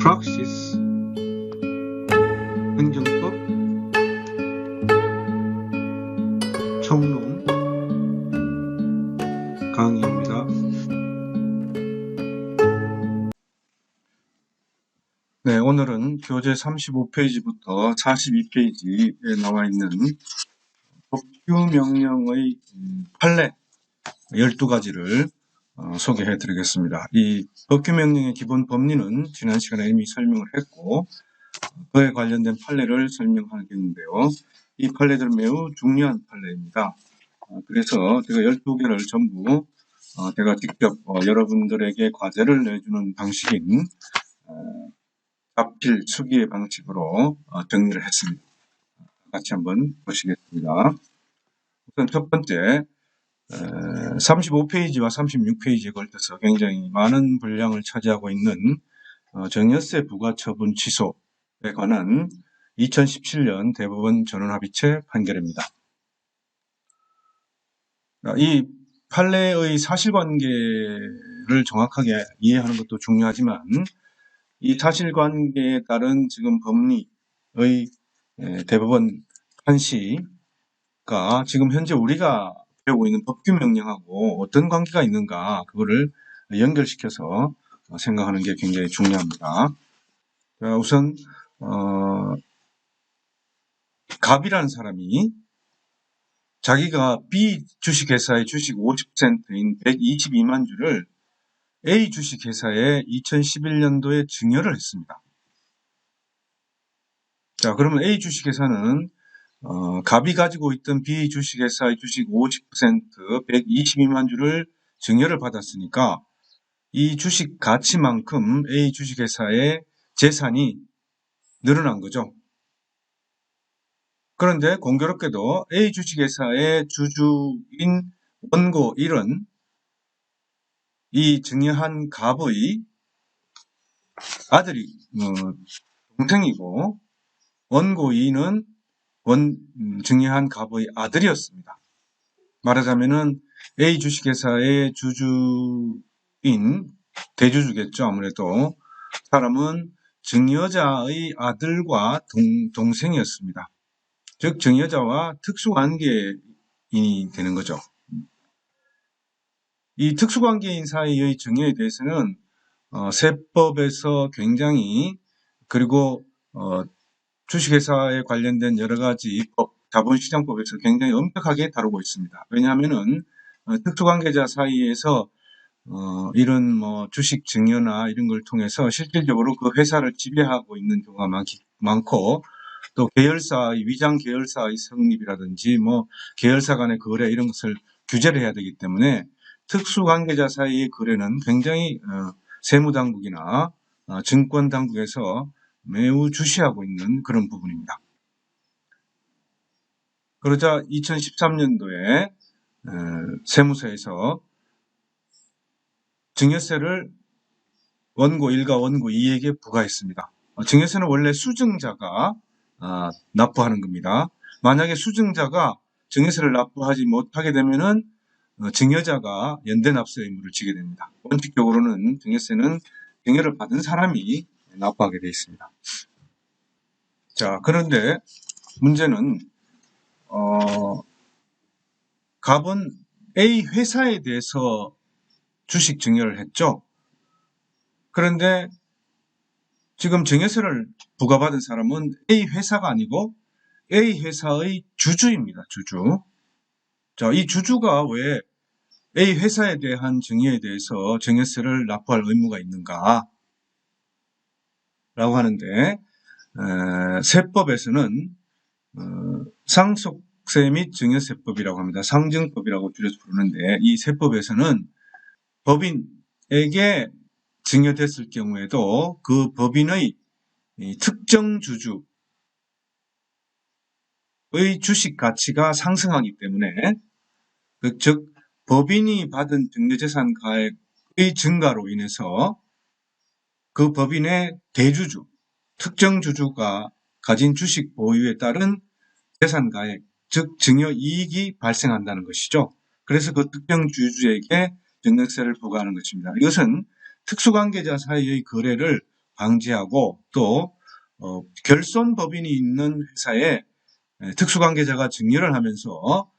프락시스 행정법 총론 강의입니다. 네, 오늘은 교재 35페이지부터 42페이지에 나와 있는 법규 명령의 판례 12가지를 소개해 드리겠습니다. 이 법규 명령의 기본 법리는 지난 시간에 이미 설명을 했고 그에 관련된 판례를 설명하겠는데요. 이 판례들은 매우 중요한 판례입니다. 그래서 제가 12개를 전부 제가 직접 여러분들에게 과제를 내주는 방식인 자필 수기의 방식으로 정리를 했습니다. 같이 한번 보시겠습니다. 우선 첫 번째 35페이지와 36페이지에 걸쳐서 굉장히 많은 분량을 차지하고 있는 증여세 부과처분 취소에 관한 2017년 대법원 전원합의체 판결입니다. 이 판례의 사실관계를 정확하게 이해하는 것도 중요하지만 이 사실관계에 따른 지금 법리의 대법원 판시가 지금 현재 우리가 배우고 있는 법규 명령하고 어떤 관계가 있는가 그거를 연결시켜서 생각하는 게 굉장히 중요합니다. 우선 갑이라는 사람이 자기가 B 주식회사의 주식 50%인 122만 주를 A 주식회사에 2011년도에 증여를 했습니다. 자, 그러면 A 주식회사는 갑이 가지고 있던 B 주식회사의 주식 50% 122만 주를 증여를 받았으니까 이 주식 가치만큼 A 주식회사의 재산이 늘어난 거죠. 그런데 공교롭게도 A 주식회사의 주주인 원고 1은 이 증여한 갑의 아들이 동생이고 원고 2는 증여한 갑의 아들이었습니다. 말하자면은 A 주식회사의 주주인 대주주겠죠. 아무래도 사람은 증여자의 아들과 동생이었습니다. 즉 증여자와 특수관계인이 되는 거죠. 이 특수관계인 사이의 증여에 대해서는 세법에서 굉장히 그리고 주식회사에 관련된 여러 가지 법, 자본시장법에서 굉장히 엄격하게 다루고 있습니다. 왜냐하면은 특수관계자 사이에서 이런 주식 증여나 이런 걸 통해서 실질적으로 그 회사를 지배하고 있는 경우가 많고 또 계열사의 위장 계열사의 성립이라든지 계열사 간의 거래 이런 것을 규제를 해야 되기 때문에 특수관계자 사이의 거래는 굉장히 세무당국이나 증권당국에서 매우 주시하고 있는 그런 부분입니다. 그러자 2013년도에 세무서에서 증여세를 원고 1과 원고 2에게 부과했습니다. 증여세는 원래 수증자가 납부하는 겁니다. 만약에 수증자가 증여세를 납부하지 못하게 되면은 증여자가 연대납세 의무를 지게 됩니다. 원칙적으로는 증여세는 증여를 받은 사람이 납부하게 되어 있습니다. 자, 그런데 문제는 갑은 A 회사에 대해서 주식 증여를 했죠. 그런데 지금 증여세를 부과받은 사람은 A 회사가 아니고 A 회사의 주주입니다. 주주. 자, 이 주주가 왜 A 회사에 대한 증여에 대해서 증여세를 납부할 의무가 있는가? 라고 하는데 세법에서는 상속세 및 증여세법이라고 합니다. 상증법이라고 줄여서 부르는데 이 세법에서는 법인에게 증여됐을 경우에도 그 법인의 특정 주주의 주식 가치가 상승하기 때문에 즉 법인이 받은 증여재산 가액의 증가로 인해서 그 법인의 대주주, 특정 주주가 가진 주식 보유에 따른 재산 가액, 즉 증여 이익이 발생한다는 것이죠. 그래서 그 특정 주주에게 증여세를 부과하는 것입니다. 이것은 특수관계자 사이의 거래를 방지하고 또 결손법인이 있는 회사에 특수관계자가 증여를 하면서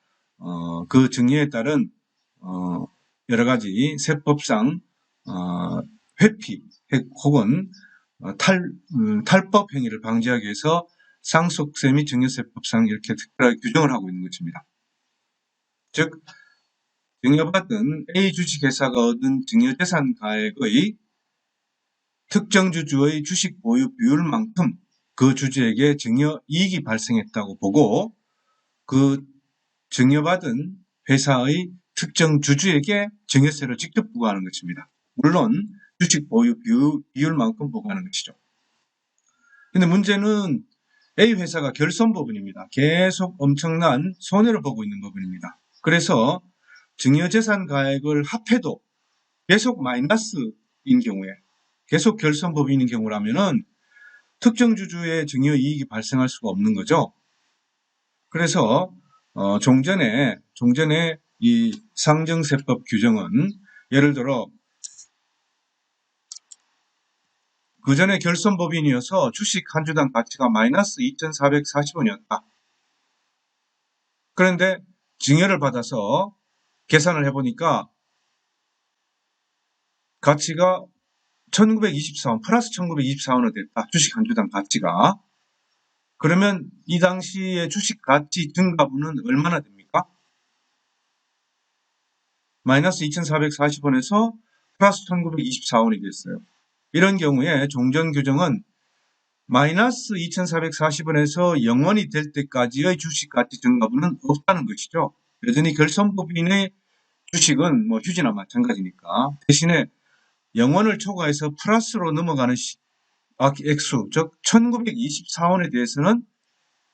그 증여에 따른 여러 가지 세법상 회피 혹은 탈법 행위를 방지하기 위해서 상속세 및 증여세법상 이렇게 특별하게 규정을 하고 있는 것입니다. 즉 증여받은 A 주식회사가 얻은 증여재산 가액의 특정 주주의 주식 보유 비율만큼 그 주주에게 증여이익이 발생했다고 보고 그 증여받은 회사의 특정 주주에게 증여세를 직접 부과하는 것입니다. 물론 주식 보유 비율만큼 부과하는 것이죠. 근데 문제는 A 회사가 결손법인입니다. 계속 엄청난 손해를 보고 있는 법인입니다. 그래서 증여재산 가액을 합해도 계속 마이너스인 경우에 계속 결손법인인 경우라면은 특정 주주의 증여이익이 발생할 수가 없는 거죠. 그래서 종전에 이 상증세법 규정은 예를 들어 그 전에 결손법인이어서 주식 한 주당 가치가 마이너스 2,440원이었다. 그런데 증여를 받아서 계산을 해보니까 가치가 1924원, 플러스 1924원이 됐다. 주식 한 주당 가치가. 그러면 이 당시에 주식 가치 증가분은 얼마나 됩니까? 마이너스 2,440원에서 플러스 1924원이 됐어요. 이런 경우에 종전 규정은 마이너스 2,440원에서 0원이 될 때까지의 주식 가치 증가분은 없다는 것이죠. 여전히 결손법인의 주식은 뭐 휴지나 마찬가지니까 대신에 0원을 초과해서 플러스로 넘어가는 액수, 즉 1924원에 대해서는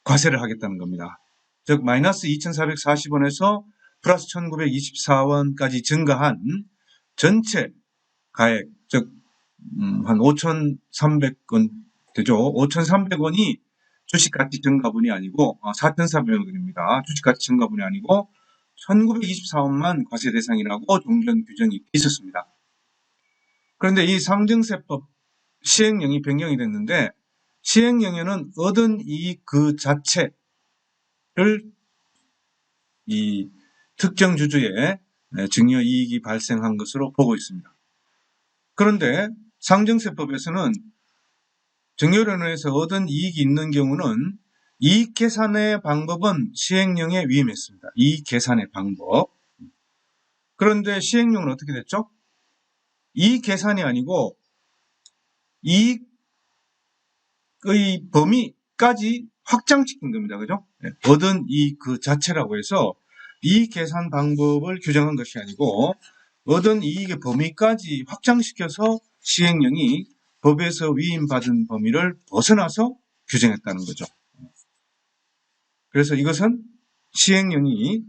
과세를 하겠다는 겁니다. 즉 마이너스 2,440원에서 플러스 1924원까지 증가한 전체 가액, 즉 한 5,300원 되죠. 5,300원이 주식가치 증가분이 아니고 4,400원입니다. 주식가치 증가분이 아니고 1924원만 과세 대상이라고 종전 규정이 있었습니다. 그런데 이 상증세법 시행령이 변경이 됐는데 시행령에는 얻은 이익 그 자체를 이 특정 주주의 증여이익이 발생한 것으로 보고 있습니다. 그런데 상증세법에서는 증여론에서 얻은 이익이 있는 경우는 이익 계산의 방법은 시행령에 위임했습니다. 이익 계산의 방법. 그런데 시행령은 어떻게 됐죠? 이익 계산이 아니고 이익의 범위까지 확장시킨 겁니다. 그죠? 얻은 이익 그 자체라고 해서 이익 계산 방법을 규정한 것이 아니고 얻은 이익의 범위까지 확장시켜서 시행령이 법에서 위임받은 범위를 벗어나서 규정했다는 거죠. 그래서 이것은 시행령이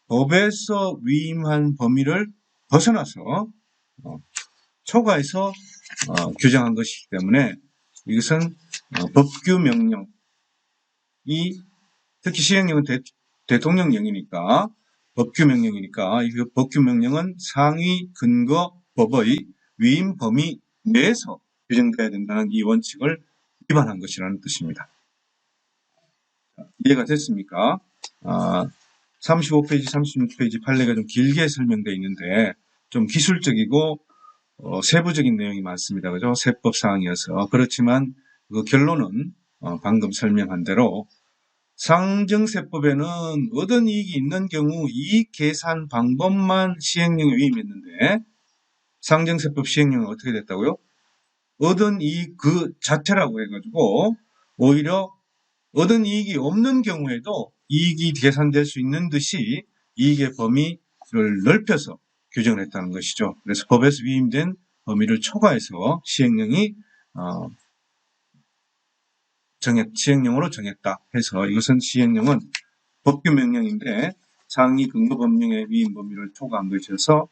법에서 위임한 범위를 벗어나서 초과해서 규정한 것이기 때문에 이것은 법규명령이 특히 시행령은 대통령령이니까 법규명령이니까 이 법규명령은 상위 근거법의 위임 범위 내에서 규정돼야 된다는 이 원칙을 위반한 것이라는 뜻입니다. 이해가 됐습니까? 35페이지, 36페이지 판례가 좀 길게 설명되어 있는데 좀 기술적이고 세부적인 내용이 많습니다. 그죠? 세법 사항이어서. 그렇지만 그 결론은 방금 설명한 대로 상증세법에는 얻은 이익이 있는 경우 이익 계산 방법만 시행령에 위임했는데 상증세법 시행령은 어떻게 됐다고요? 얻은 이익 그 자체라고 해가지고 오히려 얻은 이익이 없는 경우에도 이익이 계산될 수 있는 듯이 이익의 범위를 넓혀서 규정을 했다는 것이죠. 그래서 법에서 위임된 범위를 초과해서 시행령이 시행령으로 정했다 해서 이것은 시행령은 법규명령인데 상위 근거법령의 위임 범위를 초과한 것이어서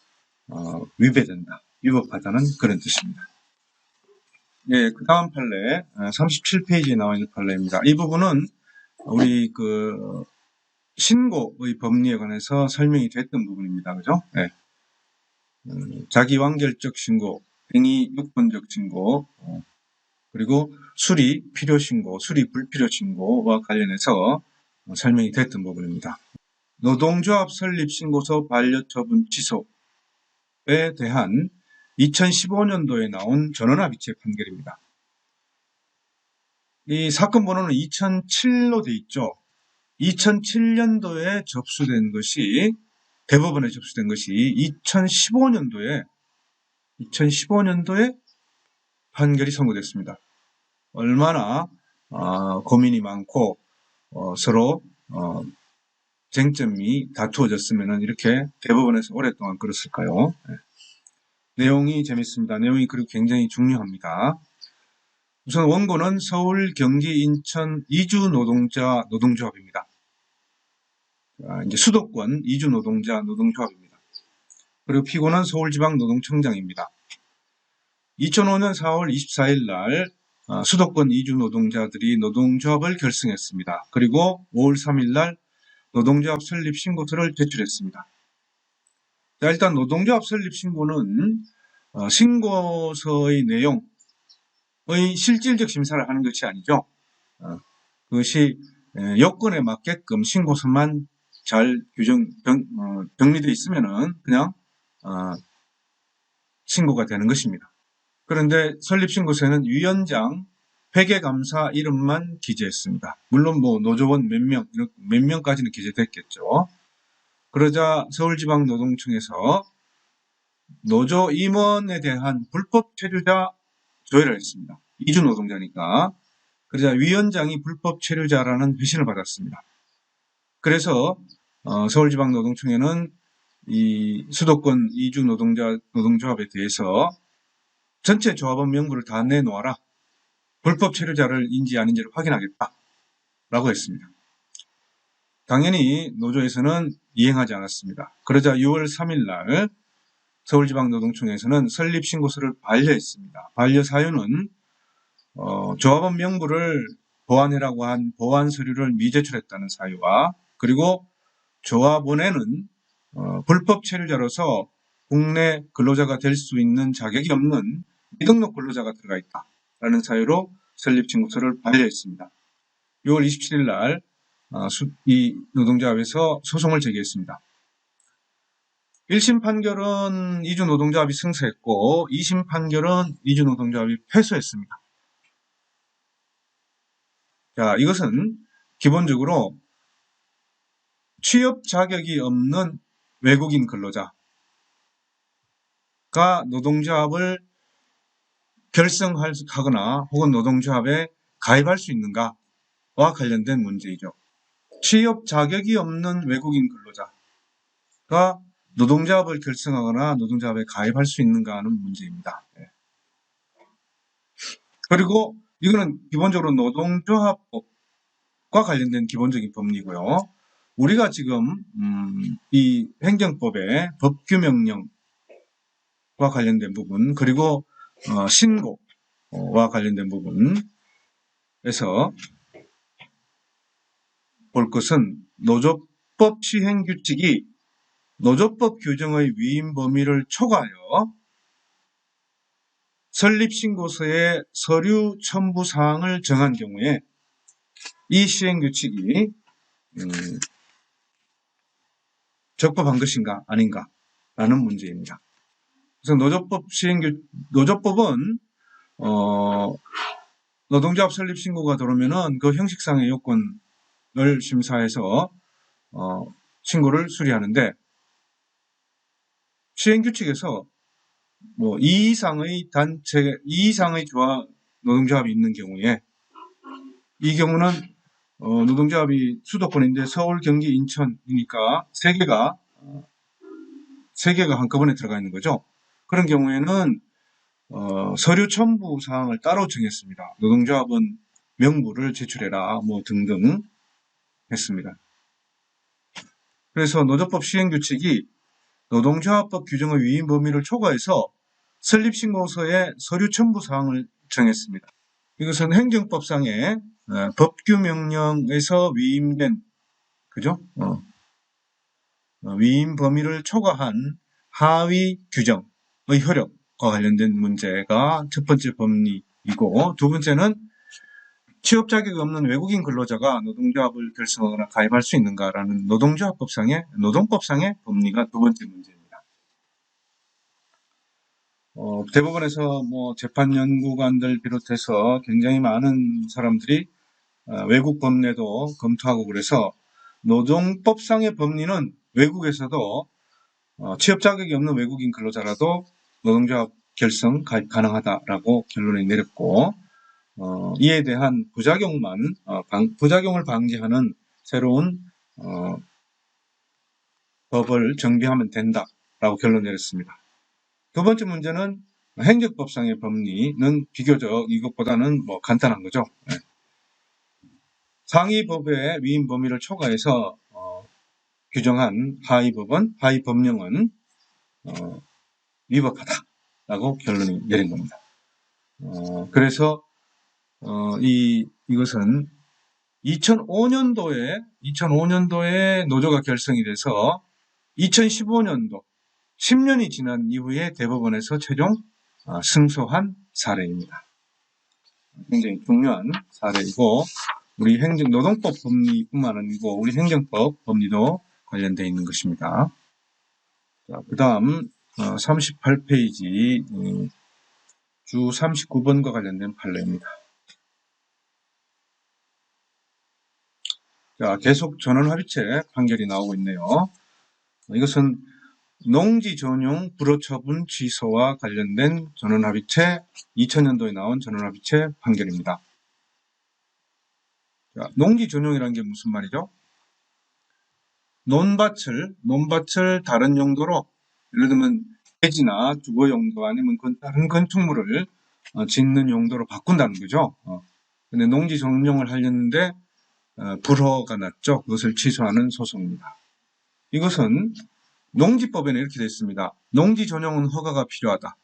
위배된다, 위법하다는 그런 뜻입니다. 예, 그 다음 판례 37페이지에 나와 있는 판례입니다. 이 부분은 우리 그 신고의 법리에 관해서 설명이 됐던 부분입니다. 그죠? 네. 자기완결적 신고, 행위 요건적 신고, 그리고 수리 필요신고, 수리 불필요신고와 관련해서 설명이 됐던 부분입니다. 노동조합 설립신고서 반려처분 취소에 대한 2015년도에 나온 전원합의체 판결입니다. 이 사건 번호는 2007로 돼 있죠. 2007년도에 접수된 것이, 대법원에 접수된 것이 2015년도에 판결이 선고됐습니다. 얼마나 고민이 많고 서로 쟁점이 다투어졌으면 이렇게 대법원에서 오랫동안 끌었을까요? 네. 내용이 재밌습니다. 내용이 그리고 굉장히 중요합니다. 우선 원고는 서울, 경기, 인천 이주 노동자 노동조합입니다. 이제 수도권 이주 노동자 노동조합입니다. 그리고 피고는 서울지방노동청장입니다. 2005년 4월 24일 날 수도권 이주 노동자들이 노동조합을 결성했습니다. 그리고 5월 3일 날 노동조합 설립 신고서를 제출했습니다. 자, 일단 노동조합 설립 신고는 신고서의 내용의 실질적 심사를 하는 것이 아니죠. 그것이 요건에 맞게끔 신고서만 잘 정리되어 있으면은 그냥 신고가 되는 것입니다. 그런데 설립신고서에는 위원장, 회계감사 이름만 기재했습니다. 물론 뭐 노조원 몇 명까지는 기재됐겠죠. 그러자 서울지방노동청에서 노조 임원에 대한 불법 체류자 조회를 했습니다. 이주 노동자니까. 그러자 위원장이 불법 체류자라는 회신을 받았습니다. 그래서 서울지방노동청에는 이 수도권 이주 노동조합에 대해서 전체 조합원 명부를 다 내놓아라. 불법 체류자를 인지 아닌지를 확인하겠다. 라고 했습니다. 당연히 노조에서는 이행하지 않았습니다. 그러자 6월 3일 날 서울지방노동청에서는 설립신고서를 반려했습니다. 반려 사유는 조합원 명부를 보완해라고 한 보완 서류를 미제출했다는 사유와 그리고 조합원에는 불법 체류자로서 국내 근로자가 될 수 있는 자격이 없는 미등록 근로자가 들어가 있다라는 사유로 설립신고서를 반려했습니다. 6월 27일 날 이 노동조합에서 소송을 제기했습니다. 1심 판결은 이주 노동조합이 승소했고 2심 판결은 이주 노동조합이 패소했습니다. 자, 이것은 기본적으로 취업 자격이 없는 외국인 근로자가 노동조합을 결성하거나 혹은 노동조합에 가입할 수 있는가와 관련된 문제이죠. 취업 자격이 없는 외국인 근로자가 노동조합을 결성하거나 노동조합에 가입할 수 있는가 하는 문제입니다. 그리고 이거는 기본적으로 노동조합법과 관련된 기본적인 법리고요. 우리가 지금 이 행정법의 법규명령과 관련된 부분 그리고 신고와 관련된 부분에서 볼 것은 노조법 시행규칙이 노조법 규정의 위임 범위를 초과하여 설립신고서의 서류 첨부 사항을 정한 경우에 이 시행규칙이 적법한 것인가 아닌가 라는 문제입니다. 그래서 노조법은 노동조합 설립신고가 들어오면은 그 형식상의 요건을 심사해서 신고를 수리하는데 시행규칙에서 뭐 2 이상의 노동조합이 있는 경우에 이 경우는 노동조합이 수도권인데 서울, 경기, 인천이니까 3개가 한꺼번에 들어가 있는 거죠. 그런 경우에는 서류 첨부 사항을 따로 정했습니다. 노동조합은 명부를 제출해라 뭐 등등 했습니다. 그래서 노조법 시행규칙이 노동조합법 규정의 위임 범위를 초과해서 설립신고서의 서류 첨부 사항을 정했습니다. 이것은 행정법상의 법규명령에서 위임된 그죠? 위임 범위를 초과한 하위 규정의 효력과 관련된 문제가 첫 번째 이고, 두 번째는 취업 자격이 없는 외국인 근로자가 노동조합을 결성하거나 가입할 수 있는가라는 노동조합법상의 법리가 두 번째 문제입니다. 대법원에서 재판 연구관들 비롯해서 굉장히 많은 사람들이 외국 법례도 검토하고 그래서 노동법상의 법리는 외국에서도 취업 자격이 없는 외국인 근로자라도 노동조합 결성 가입 가능하다라고 결론을 내렸고, 이에 대한 부작용을 방지하는 새로운 법을 정비하면 된다라고 결론 내렸습니다. 두 번째 문제는 행정법상의 법리는 비교적 이것보다는 간단한 거죠. 네. 상위법의 위임 범위를 초과해서 규정한 하위 법령은 위법하다라고 결론이 내린 겁니다. 그래서 이것은 2005년도에 노조가 결성이 돼서 2015년도 10년이 지난 이후에 대법원에서 최종 승소한 사례입니다. 굉장히 중요한 사례이고, 우리 노동법 법리뿐만 아니고 우리 행정법 법리도 관련되어 있는 것입니다. 그 다음 38페이지 주 39번과 관련된 판례입니다. 자, 계속 전원합의체 판결이 나오고 있네요. 이것은 농지 전용 불허처분 취소와 관련된 전원합의체 2000년도에 나온 전원합의체 판결입니다. 자, 농지 전용이라는 게 무슨 말이죠? 논밭을 다른 용도로, 예를 들면 대지나 주거 용도 아니면 다른 건축물을 짓는 용도로 바꾼다는 거죠. 근데 농지 전용을 하려는데 불허가 났죠. 그것을 취소하는 소송입니다. 이것은 농지법에는 이렇게 되어 있습니다. 농지 전용은 허가가 필요하다.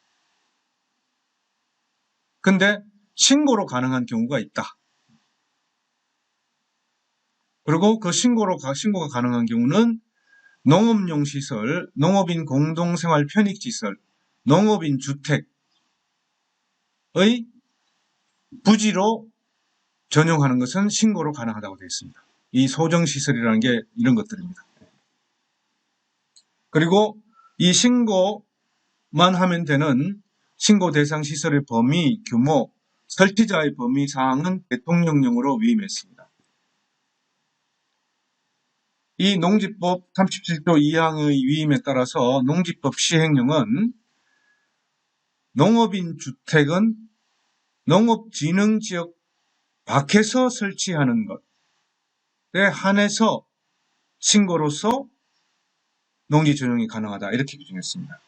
근데 신고로 가능한 경우가 있다. 그리고 그 신고가 가능한 경우는 농업용 시설, 농업인 공동생활 편익시설, 농업인 주택의 부지로 전용하는 것은 신고로 가능하다고 되어 있습니다. 이 소정시설이라는 게 이런 것들입니다. 그리고 이 신고만 하면 되는 신고 대상 시설의 범위, 규모, 설치자의 범위 사항은 대통령령으로 위임했습니다. 이 농지법 37조 2항의 위임에 따라서 농지법 시행령은 농업인 주택은 농업진흥지역 밖에서 설치하는 것에 한해서 신고로서 농지 전용이 가능하다, 이렇게 규정했습니다.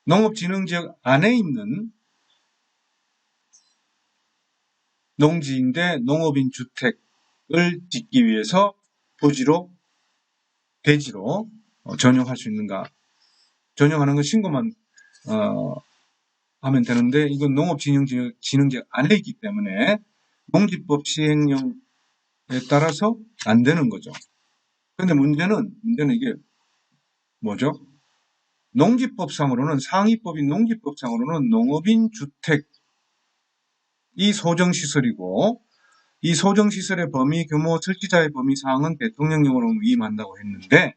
농업진흥지역 안에 있는 농지인데 농업인 주택을 짓기 위해서 대지로 전용할 수 있는가? 전용하는 건 신고만 하면 되는데, 이건 농업진흥지역 안에 있기 때문에 농지법 시행령에 따라서 안 되는 거죠. 그런데 문제는 이게 뭐죠? 농지법상으로는, 상위법인 농지법상으로는 농업인 주택이 소정시설이고, 이 소정시설의 범위, 규모, 설치자의 범위 사항은 대통령령으로 위임한다고 했는데,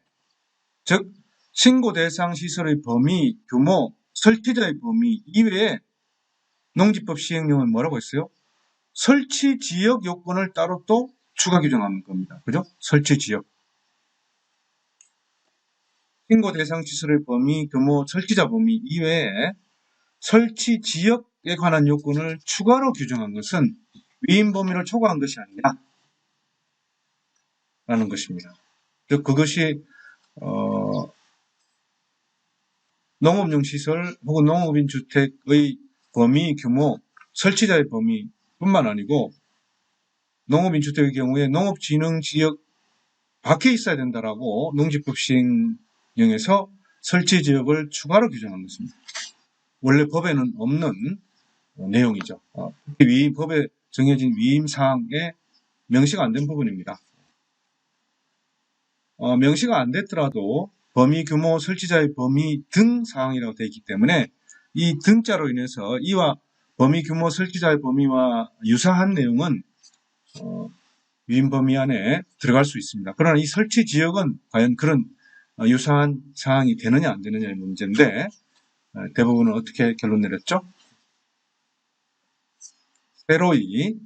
즉 신고 대상 시설의 범위, 규모, 설치자의 범위 이외에 농지법 시행령은 뭐라고 했어요? 설치 지역 요건을 따로 또 추가 규정하는 겁니다. 그죠? 설치 지역. 신고 대상 시설의 범위, 규모, 설치자 범위 이외에 설치 지역에 관한 요건을 추가로 규정한 것은 위임 범위를 초과한 것이 아니냐 라는 것입니다. 즉 그것이 농업용 시설 혹은 농업인 주택의 범위, 규모, 설치자의 범위뿐만 아니고 농업인 주택의 경우에 농업진흥지역 밖에 있어야 된다라고 농지법 시행령에서 설치지역을 추가로 규정한 것입니다. 원래 법에는 없는 내용이죠. 법에 정해진 위임사항에 명시가 안 된 부분입니다. 명시가 안 됐더라도 범위, 규모, 설치자의 범위 등 사항이라고 되어 있기 때문에 이 등자로 인해서 이와 범위 규모 설치자의 범위와 유사한 내용은 위임 범위 안에 들어갈 수 있습니다. 그러나 이 설치 지역은 과연 그런 유사한 사항이 되느냐 안 되느냐의 문제인데 대부분은 어떻게 결론 내렸죠? 새로이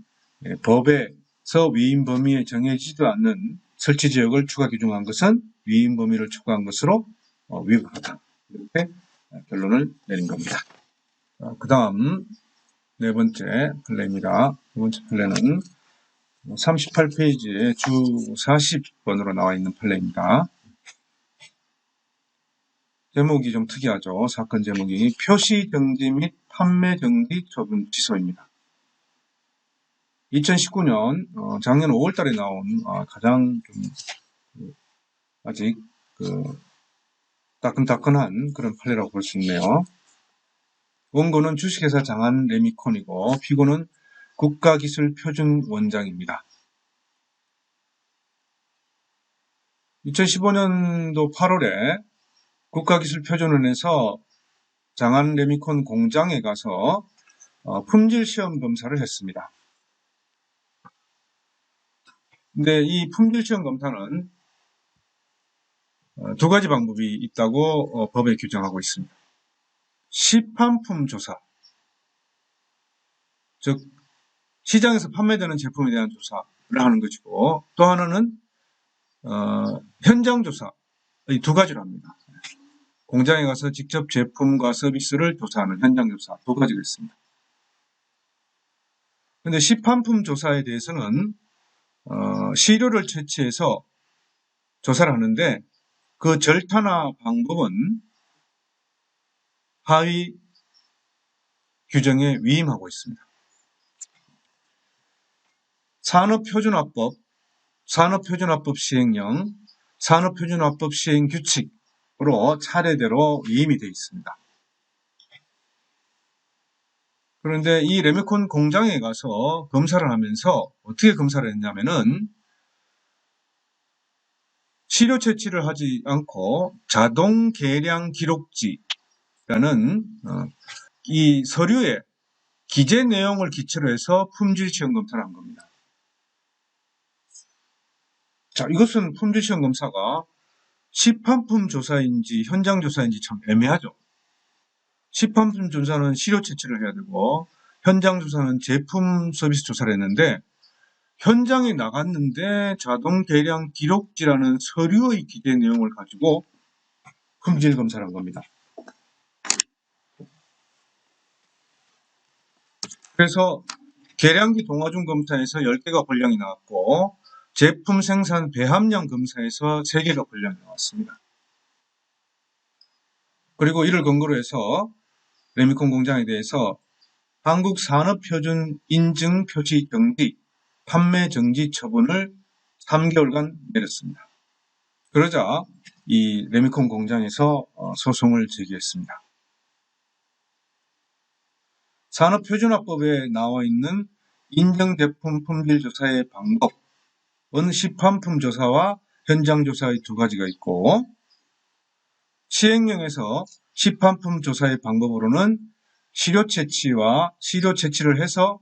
법에서 위임 범위에 정해지지도 않는 설치 지역을 추가 규정한 것은 위임 범위를 초과한 것으로 위법하다. 이렇게 결론을 내린 겁니다. 그 다음 네 번째 판례입니다. 두 번째 판례는 38페이지에 주 40번으로 나와 있는 판례입니다. 제목이 좀 특이하죠. 사건 제목이 표시 정지 및 판매 정지 처분 취소입니다. 2019년 작년 5월 달에 나온 가장 좀 아직 따끈따끈한 그런 판례라고 볼 수 있네요. 원고는 주식회사 장한 레미콘이고 피고는 국가기술표준원장입니다. 2015년도 8월에 국가기술표준원에서 장한 레미콘 공장에 가서 품질시험 검사를 했습니다. 근데 이 품질시험 검사는 두 가지 방법이 있다고 법에 규정하고 있습니다. 시판품 조사, 즉 시장에서 판매되는 제품에 대한 조사를 하는 것이고 또 하나는 현장 조사, 이 두 가지를 합니다. 공장에 가서 직접 제품과 서비스를 조사하는 현장 조사 두 가지가 있습니다. 그런데 시판품 조사에 대해서는 시료를 채취해서 조사를 하는데 그 절차나 방법은 하위 규정에 위임하고 있습니다. 산업표준화법, 산업표준화법 시행령, 산업표준화법 시행규칙으로 차례대로 위임이 되어 있습니다. 그런데 이 레미콘 공장에 가서 검사를 하면서 어떻게 검사를 했냐면은 시료 채취를 하지 않고 자동 계량 기록지라는 이 서류에 기재 내용을 기초로 해서 품질 시험 검사를 한 겁니다. 자, 이것은 품질 시험 검사가 시판품 조사인지 현장 조사인지 참 애매하죠. 시판품 조사는 시료 채취를 해야 되고 현장 조사는 제품 서비스 조사를 했는데 현장에 나갔는데 자동 계량 기록지라는 서류의 기재 내용을 가지고 품질 검사를 한 겁니다. 그래서 계량기 동화중 검사에서 10개가 권량이 나왔고 제품 생산 배합량 검사에서 3개가 권량이 나왔습니다. 그리고 이를 근거로 해서 레미콘 공장에 대해서 한국산업표준 인증 표시 정지, 판매 정지 처분을 3개월간 내렸습니다. 그러자 이 레미콘 공장에서 소송을 제기했습니다. 산업표준화법에 나와 있는 인정제품 품질조사의 방법은 시판품 조사와 현장 조사의 두 가지가 있고 시행령에서 시판품 조사의 방법으로는 시료 채취와 시료 채취를 해서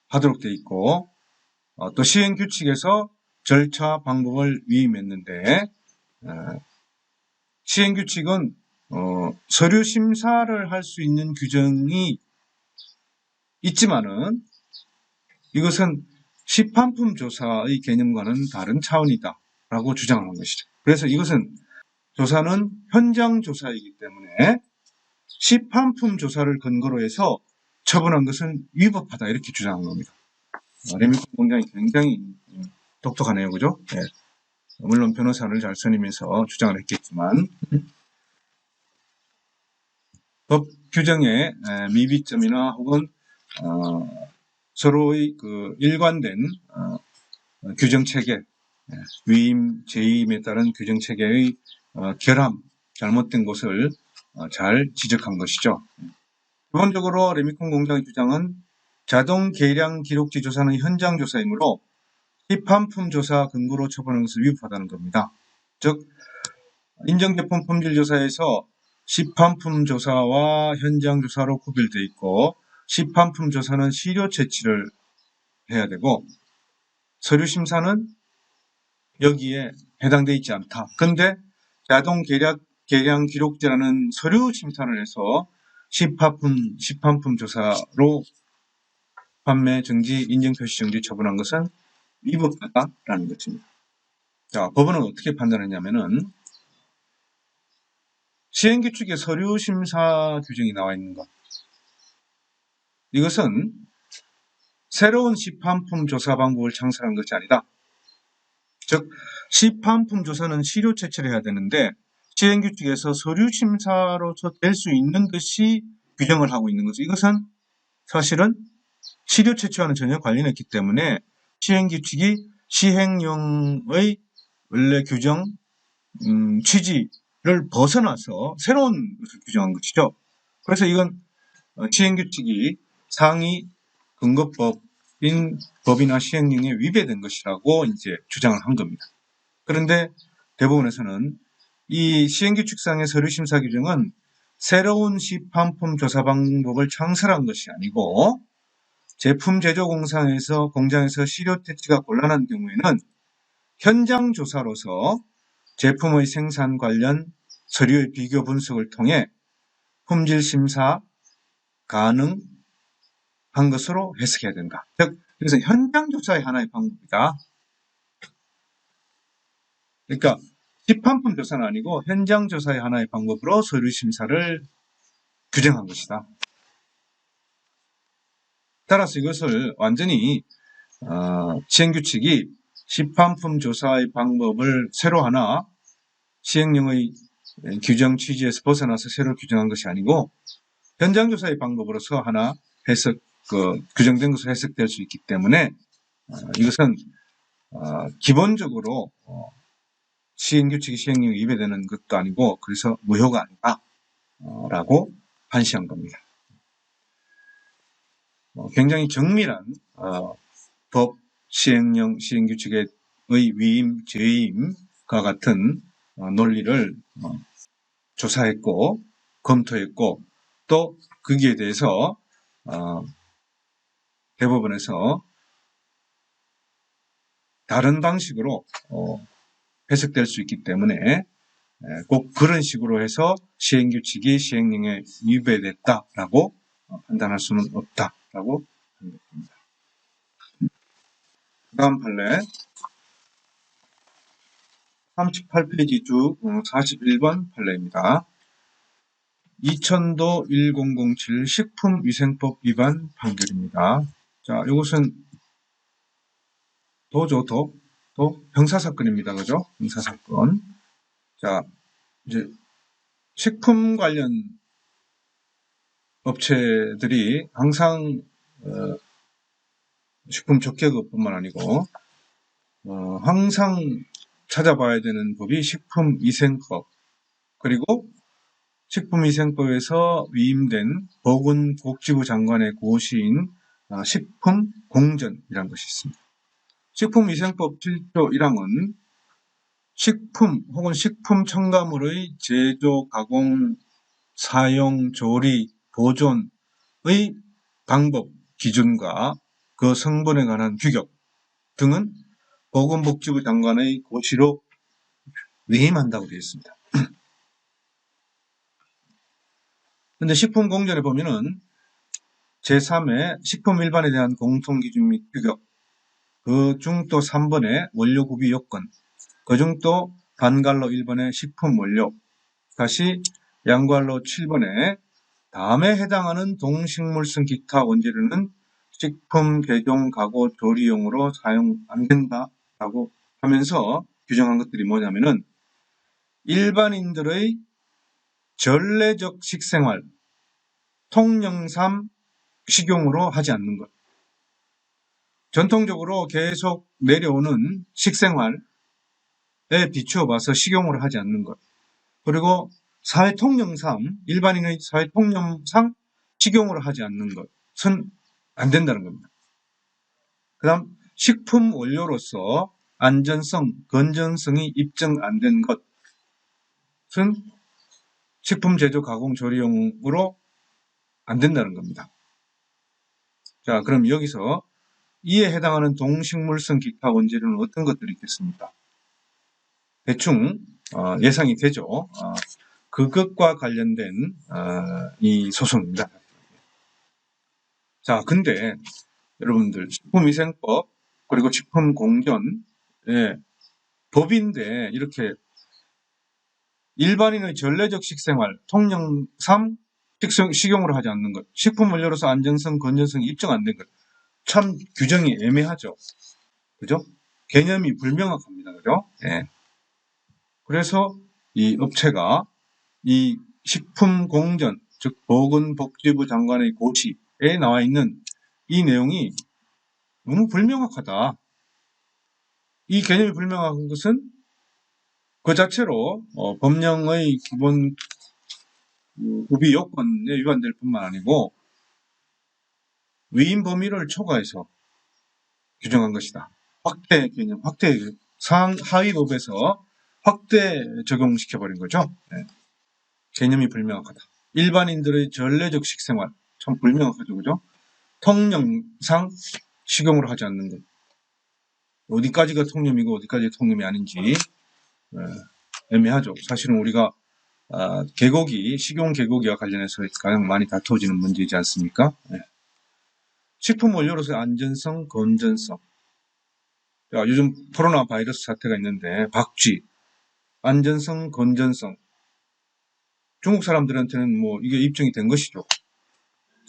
하도록 되어 있고 또 시행규칙에서 절차 방법을 위임했는데 시행규칙은 서류 심사를 할 수 있는 규정이 있지만은 이것은 시판품 조사의 개념과는 다른 차원이다 라고 주장하는 것이죠. 그래서 이것은 조사는 현장 조사이기 때문에 시판품 조사를 근거로 해서 처분한 것은 위법하다 이렇게 주장한 겁니다. 레미콘 공장이 굉장히 똑똑하네요. 그죠? 네. 물론 변호사를 잘 선임해서 주장을 했겠지만 법 규정의 미비점이나 혹은 서로의 일관된 규정체계, 위임, 재임에 따른 규정체계의 결함, 잘못된 것을 잘 지적한 것이죠. 기본적으로 레미콘 공장의 주장은 자동 계량 기록지 조사는 현장 조사이므로 시판품 조사 근거로 처분하는 것을 위법하다는 겁니다. 즉 인정제품 품질 조사에서 시판품 조사와 현장 조사로 구별되어 있고 시판품 조사는 시료 채취를 해야 되고 서류 심사는 여기에 해당되어 있지 않다. 근데 자동 계량 기록제라는 서류 심사를 해서 시판품 조사로 판매 정지, 인증 표시 정지 처분한 것은 위법하다라는 것입니다. 자, 법원은 어떻게 판단했냐면은 시행규칙에 서류 심사 규정이 나와 있는 것. 이것은 새로운 시판품 조사 방법을 창설한 것이 아니다. 즉, 시판품 조사는 시료 채취를 해야 되는데 시행규칙에서 서류 심사로서 될 수 있는 것이 규정을 하고 있는 거죠. 이것은 사실은 시료 채취와는 전혀 관련이 없기 때문에 시행규칙이 시행령의 원래 규정, 취지를 벗어나서 새로운 것을 규정한 것이죠. 그래서 이건 시행규칙이 상위 근거법인 법이나 시행령에 위배된 것이라고 이제 주장을 한 겁니다. 그런데 대법원에서는 이 시행규칙상의 서류심사 규정은 새로운 시판품 조사 방법을 창설한 것이 아니고 제품 제조 공장에서 시료 채취가 곤란한 경우에는 현장 조사로서 제품의 생산 관련 서류의 비교 분석을 통해 품질 심사 가능한 것으로 해석해야 된다. 즉, 그래서 현장 조사의 하나의 방법이다. 그러니까 시판품 조사는 아니고 현장 조사의 하나의 방법으로 서류 심사를 규정한 것이다. 따라서 이것을 완전히 시행규칙이 시판품 조사의 방법을 새로 하나 시행령의 규정 취지에서 벗어나서 새로 규정한 것이 아니고 현장 조사의 방법으로서 하나 규정된 것으로 해석될 수 있기 때문에 이것은 기본적으로 시행규칙이 시행령에 위배되는 것도 아니고 그래서 무효가 아니다 라고 판시한 겁니다. 굉장히 정밀한 법, 시행령, 시행규칙의 위임, 재임과 같은 논리를 조사했고 검토했고 또 거기에 대해서 대법원에서 다른 방식으로 해석될 수 있기 때문에 꼭 그런 식으로 해서 시행규칙이 시행령에 위배됐다라고 판단할 수는 없다라고 판단합니다. 다음 판례 38페이지 주 41번 판례입니다. 이천도 1007 식품위생법 위반 판결입니다. 자, 이것은 도 형사사건입니다. 그죠? 형사사건. 자, 이제 식품 관련 업체들이 항상 식품 적격업뿐만 아니고 항상 찾아봐야 되는 법이 식품위생법 그리고 식품위생법에서 위임된 보건복지부 장관의 고시인 식품공전이라는 것이 있습니다. 식품위생법 7조 1항은 식품 혹은 식품 첨가물의 제조, 가공, 사용, 조리, 보존의 방법, 기준과 그 성분에 관한 규격 등은 보건복지부 장관의 고시로 위임한다고 되어 있습니다. 그런데 식품공전에 보면은 제3회 식품 일반에 대한 공통기준 및 규격, 그 중 또 3번에 원료 구비 요건, 그 중 또 단갈로 1번에 식품 원료, 다시 양갈로 7번에 다음에 해당하는 동식물성 기타 원재료는 식품 개종, 가고, 조리용으로 사용 안 된다라고 하면서 규정한 것들이 뭐냐면은 일반인들의 전례적 식생활, 통영삼 식용으로 하지 않는 것. 전통적으로 계속 내려오는 식생활에 비추어 봐서 식용으로 하지 않는 것. 그리고 사회통념상, 일반인의 사회통념상 식용으로 하지 않는 것은 안 된다는 겁니다. 그 다음, 식품 원료로서 안전성, 건전성이 입증 안 된 것은 식품 제조, 가공, 조리용으로 안 된다는 겁니다. 자, 그럼 여기서 이에 해당하는 동식물성 기타 원재료는 어떤 것들이 있겠습니까? 대충 예상이 되죠. 그것과 관련된 이 소송입니다. 자, 근데 여러분들 식품위생법 그리고 식품공전의 법인데 이렇게 일반인의 전례적 식생활, 통영상 식용으로 하지 않는 것, 식품 원료로서 안전성, 건전성이 입증 안 된 것, 참 규정이 애매하죠. 그죠? 개념이 불명확합니다. 그죠? 예. 그래서 이 업체가 이 식품공전, 즉 보건복지부 장관의 고시에 나와 있는 이 내용이 너무 불명확하다. 이 개념이 불명확한 것은 그 자체로 법령의 기본 구비 요건에 위반될 뿐만 아니고 위임 범위를 초과해서 규정한 것이다. 확대 개념, 확대 하위법에서 확대 적용시켜버린 거죠. 네. 개념이 불명확하다. 일반인들의 전례적 식생활, 참 불명확하죠. 그죠? 통념상 식용으로 하지 않는 것. 어디까지가 통념이고 어디까지가 통념이 아닌지 애매하죠. 사실은 우리가 식용 개고기와 관련해서 가장 많이 다투어지는 문제이지 않습니까? 네. 식품 원료로서의 안전성, 건전성. 자, 요즘 코로나 바이러스 사태가 있는데 박쥐, 안전성, 건전성. 중국 사람들한테는 뭐 이게 입증이 된 것이죠.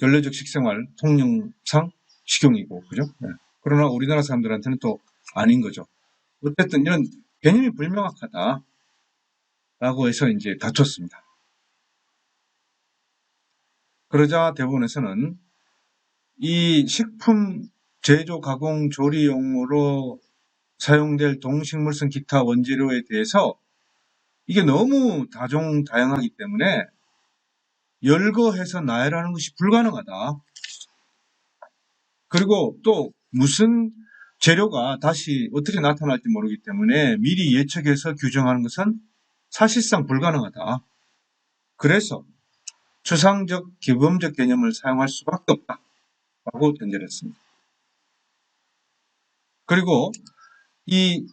전례적 식생활, 통념상 식용이고, 그죠? 네. 그러나 우리나라 사람들한테는 또 아닌 거죠. 어쨌든 이런 개념이 불명확하다. 라고 해서 이제 다퉜습니다. 그러자 대법원에서는 이 식품 제조, 가공, 조리용으로 사용될 동식물성 기타 원재료에 대해서 이게 너무 다양하기 때문에 열거해서 나열하는 것이 불가능하다. 그리고 또 무슨 재료가 다시 어떻게 나타날지 모르기 때문에 미리 예측해서 규정하는 것은 사실상 불가능하다. 그래서 추상적, 기범적 개념을 사용할 수밖에 없다라고 견제를 했습니다. 그리고 이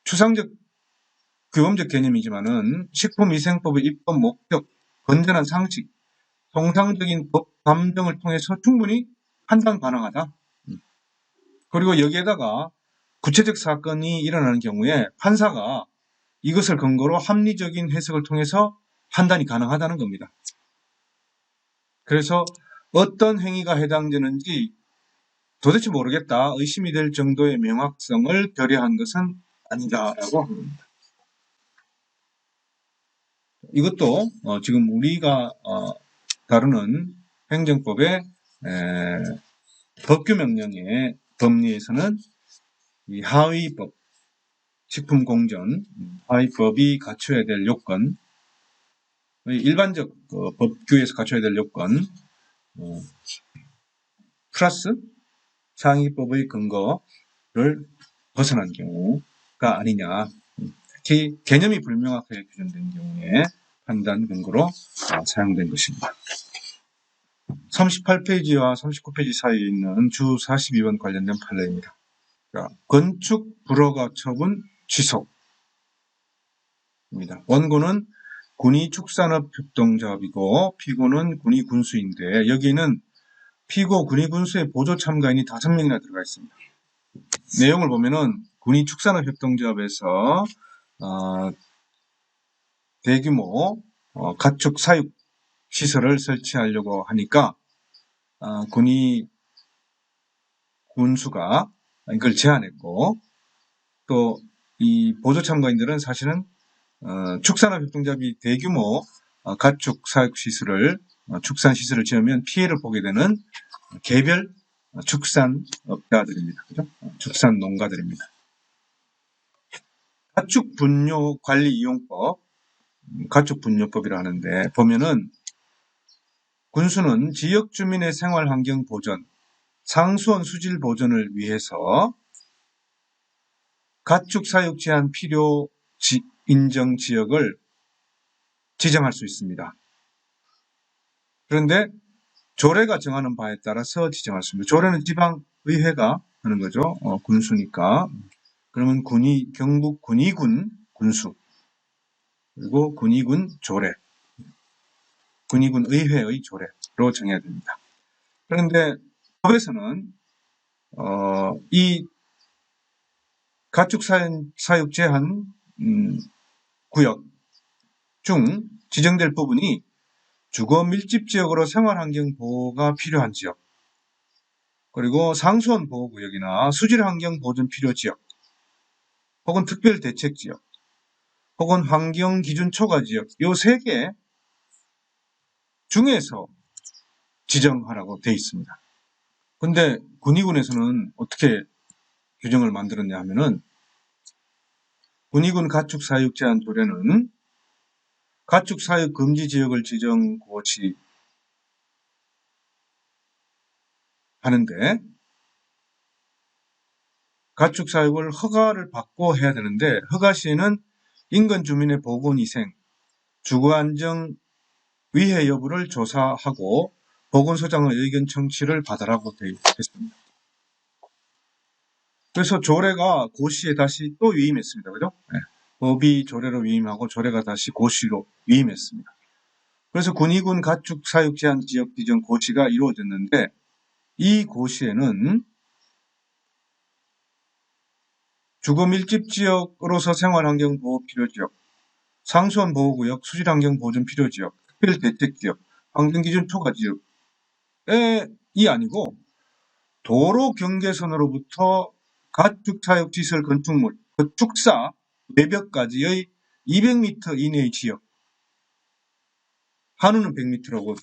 추상적, 규범적 개념이지만은 식품위생법의 입법 목적, 건전한 상식, 통상적인 법 감정을 통해서 충분히 판단 가능하다. 그리고 여기에다가 구체적 사건이 일어나는 경우에 판사가 이것을 근거로 합리적인 해석을 통해서 판단이 가능하다는 겁니다. 그래서 어떤 행위가 해당되는지 도대체 모르겠다, 의심이 될 정도의 명확성을 결여한 것은 아니다라고 합니다. 이것도 지금 우리가 다루는 행정법의 법규명령의 법리에서는 이 하위법, 식품공전, 하위법이 갖춰야 될 요건, 일반적 법규에서 갖춰야 될 요건, 플러스 상위법의 근거를 벗어난 경우가 아니냐. 특히 개념이 불명확하게 규정된 경우에 판단 근거로 사용된 것입니다. 38페이지와 39페이지 사이에 있는 주 42번 관련된 판례입니다. 건축 불허가 처분 취소입니다. 원고는 군의축산업협동조합이고 피고는 군의군수인데 여기는 피고 군의군수의 보조 참가인이 5명이나 들어가 있습니다. 내용을 보면은 군의축산업협동조합에서 대규모 가축 사육 시설을 설치하려고 하니까 군의 군수가 이걸 제안했고 또 이 보조 참가인들은 사실은 축산업협동조합이 대규모 가축 사육 시설을 축산 시설을 지으면 피해를 보게 되는 개별 축산업자들입니다. 그죠? 축산 농가들입니다. 가축 분뇨 관리 이용법, 가축 분뇨법이라 하는데 보면은 군수는 지역 주민의 생활 환경 보전, 상수원 수질 보전을 위해서 가축 사육 제한 필요 인정 지역을 지정할 수 있습니다. 그런데 조례가 정하는 바에 따라서 지정할 수 있습니다. 조례는 지방의회가 하는 거죠. 군수니까. 그러면 경북 군의군 군수, 그리고 군의군 조례, 군의군 의회의 조례로 정해야 됩니다. 그런데 법에서는 이 가축사육 제한 구역 중 지정될 부분이 주거 밀집 지역으로 생활환경 보호가 필요한 지역, 그리고 상수원 보호구역이나 수질환경 보존 필요 지역, 혹은 특별대책 지역, 혹은 환경기준 초과 지역, 이 3개 중에서 지정하라고 되어 있습니다. 근데 군의군에서는 어떻게 규정을 만들었냐 하면은, 군의군 가축사육 제한 조례는 가축사육 금지 지역을 지정 고시하는데, 가축사육을 허가를 받고 해야 되는데, 허가 시에는 인근 주민의 보건위생, 주거안정위해 여부를 조사하고 보건소장의 의견 청취를 받으라고 되어 있습니다. 그래서 조례가 고시에 다시 또 위임했습니다. 그죠? 네. 법이 조례로 위임하고 조례가 다시 고시로 위임했습니다. 그래서 군의군 가축 사육 제한 지역 지정 고시가 이루어졌는데, 이 고시에는 주거 밀집 지역으로서 생활환경 보호 필요 지역, 상수원 보호구역, 수질환경 보존 필요 지역, 특별대책 지역, 환경기준 초과 지역이 아니고 도로 경계선으로부터 가축사육 시설 건축물, 축사, 외벽까지의 200m 이내의 지역, 한우는 100m라고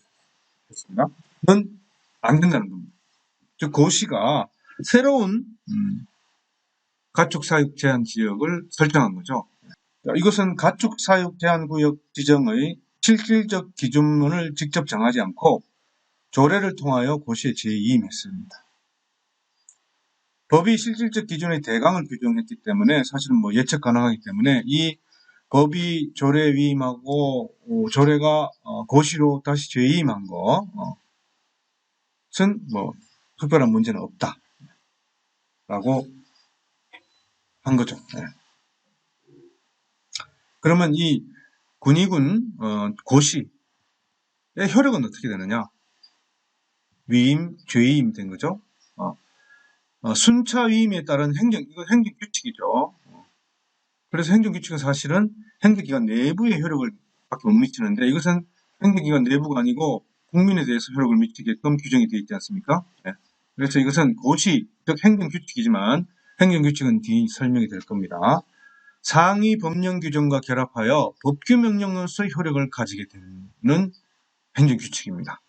했습니다. 는 안 된다는 겁니다. 즉 고시가 새로운 가축사육 제한 지역을 설정한 거죠. 이것은 가축사육 제한 구역 지정의 실질적 기준을 직접 정하지 않고 조례를 통하여 고시에 재위임했습니다. 법이 실질적 기준의 대강을 규정했기 때문에 사실은 예측 가능하기 때문에 이 법이 조례 위임하고 조례가 고시로 다시 재위임한 것은 특별한 문제는 없다라고 한 거죠. 네. 그러면 이 군의군 고시의 효력은 어떻게 되느냐? 위임, 재위임 된 거죠. 순차 위임에 따른 이건 행정규칙이죠. 그래서 행정규칙은 사실은 행정기관 내부의 효력을 밖에 못 미치는데, 이것은 행정기관 내부가 아니고 국민에 대해서 효력을 미치게끔 규정이 되어 있지 않습니까? 네. 그래서 이것은 고시, 즉 행정규칙이지만 행정규칙은 뒤 설명이 될 겁니다. 상위 법령 규정과 결합하여 법규명령으로서의 효력을 가지게 되는 행정규칙입니다.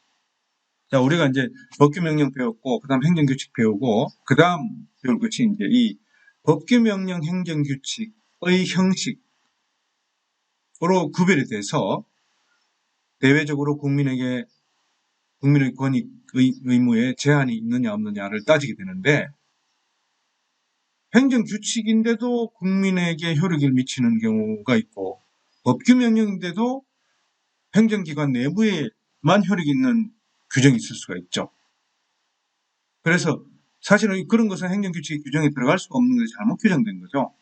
자, 우리가 이제 법규명령 배웠고, 그 다음 행정규칙 배우고, 그 다음 배울 것이 이제 이 법규명령 행정규칙의 형식으로 구별이 돼서 대외적으로 국민의 권익, 의무에 제한이 있느냐 없느냐를 따지게 되는데, 행정규칙인데도 국민에게 효력을 미치는 경우가 있고, 법규명령인데도 행정기관 내부에만 효력이 있는 규정이 있을 수가 있죠. 그래서 사실은 그런 것은 행정규칙 규정에 들어갈 수가 없는 것이 잘못 규정된 거죠.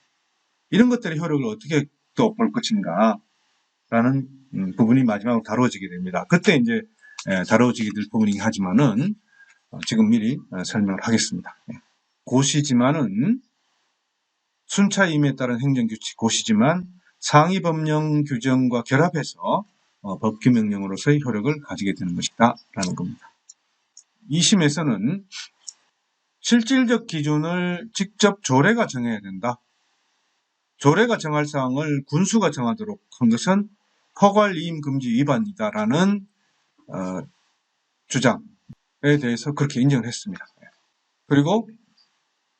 이런 것들의 효력을 어떻게 또 볼 것인가 라는 부분이 마지막으로 다루어지게 됩니다. 그때 이제 다루어지게 될 부분이긴 하지만은 지금 미리 설명을 하겠습니다. 고시지만은 순차임에 따른 행정규칙 고시지만 상위 법령 규정과 결합해서 법규명령으로서의 효력을 가지게 되는 것이다 라는 겁니다. 2심에서는 실질적 기준을 직접 조례가 정해야 된다. 조례가 정할 사항을 군수가 정하도록 한 것은 허괄이임 금지 위반이다라는 주장에 대해서 그렇게 인정을 했습니다. 그리고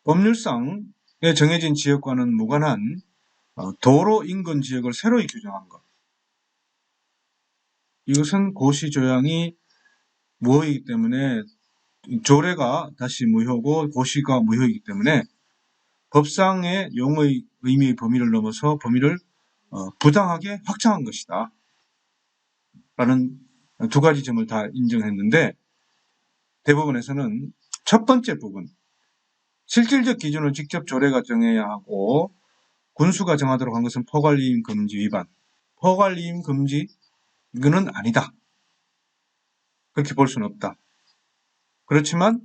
법률상에 정해진 지역과는 무관한 도로 인근 지역을 새로이 규정한 것. 이것은 고시 조항이 무효이기 때문에 조례가 다시 무효고 고시가 무효이기 때문에 법상의 용어의 의미의 범위를 넘어서 범위를 부당하게 확장한 것이다 라는 두 가지 점을 다 인정했는데, 대법원에서는 첫 번째 부분, 실질적 기준을 직접 조례가 정해야 하고 군수가 정하도록 한 것은 포괄이임 금지 위반. 포괄이임 금지 이거는 아니다. 그렇게 볼 수는 없다. 그렇지만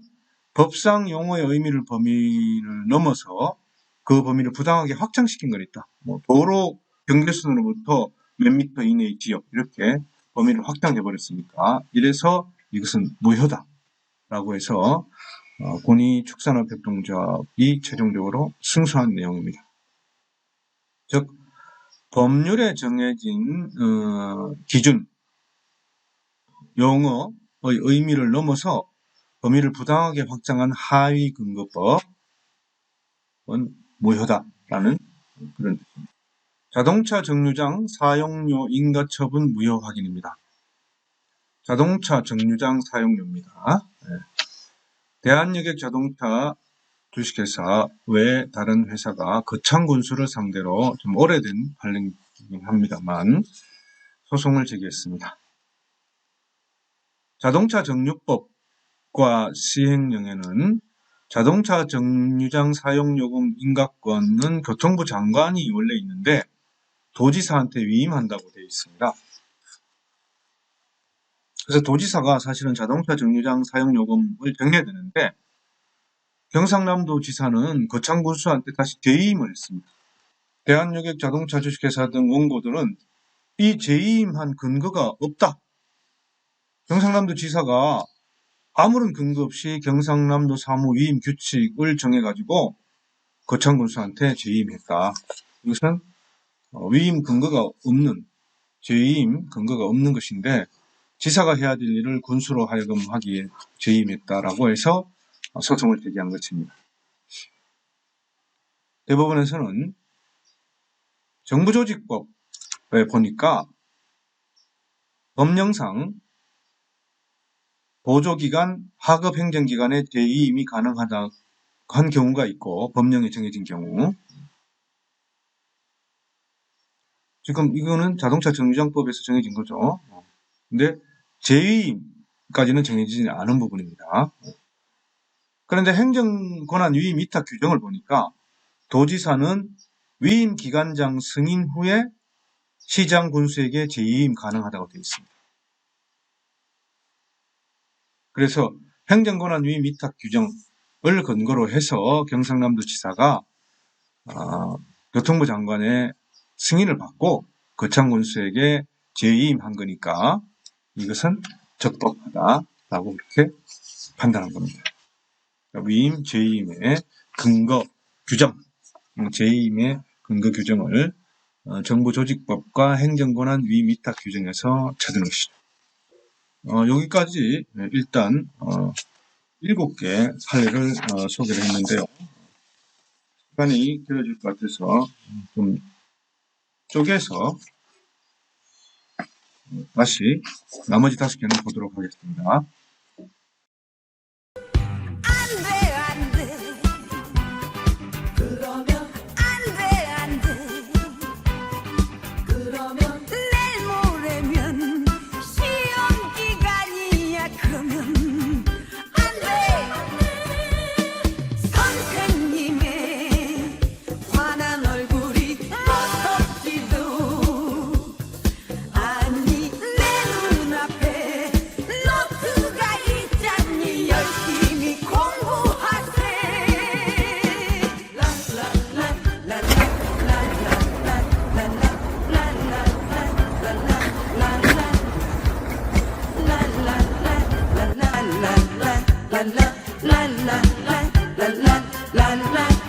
법상 용어의 의미를 범위를 넘어서 그 범위를 부당하게 확장시킨 건 있다. 도로 경계선으로부터 몇 미터 이내의 지역 이렇게 범위를 확장해 버렸으니까 이래서 이것은 무효다라고 해서 군위축산업협동조합이 최종적으로 승소한 내용입니다. 즉 법률에 정해진 기준, 용어의 의미를 넘어서 범위를 부당하게 확장한 하위 근거법은 무효다라는 그런 뜻입니다. 자동차 정류장 사용료 인가 처분 무효 확인입니다. 자동차 정류장 사용료입니다. 대한여객 자동차 주식회사 외 다른 회사가 거창군수를 상대로 좀 오래된 판례이긴 합니다만 소송을 제기했습니다. 자동차 정류법과 시행령에는 자동차 정류장 사용요금 인가권은 교통부 장관이 원래 있는데 도지사한테 위임한다고 되어 있습니다. 그래서 도지사가 사실은 자동차 정류장 사용요금을 정해야 되는데 경상남도 지사는 거창군수한테 다시 재임을 했습니다. 대한여객 자동차 주식회사 등 원고들은 이 재임한 근거가 없다. 경상남도 지사가 아무런 근거 없이 경상남도 사무 위임 규칙을 정해가지고 거창군수한테 재임했다. 이것은 위임 근거가 없는, 재임 근거가 없는 것인데 지사가 해야 될 일을 군수로 하여금 하기에 재임했다라고 해서 소송을 제기한 것입니다. 대법원에서는 정부조직법에 보니까 법령상 보조기관, 하급행정기관의 재임이 가능하다 한 경우가 있고 법령에 정해진 경우 지금 이거는 자동차 정류장법에서 정해진 거죠. 근데 재임까지는 정해지지 않은 부분입니다. 그런데 행정권한 위임 위탁 규정을 보니까 도지사는 위임 기관장 승인 후에 시장 군수에게 재임 가능하다고 되어 있습니다. 그래서 행정권한 위임 위탁 규정을 근거로 해서 경상남도 지사가 교통부 장관의 승인을 받고 거창군수에게 재임한 거니까 이것은 적법하다라고 그렇게 판단한 겁니다. 위임, 재임의 근거 규정, 재임의 근거 규정을 정부조직법과 행정권한 위임 위탁 규정에서 찾은 것이죠. 여기까지 일단 7개 사례를 소개를 했는데요. 시간이 길어질 것 같아서 좀 쪼개서 다시 나머지 5개는 보도록 하겠습니다. la la la la la la la la la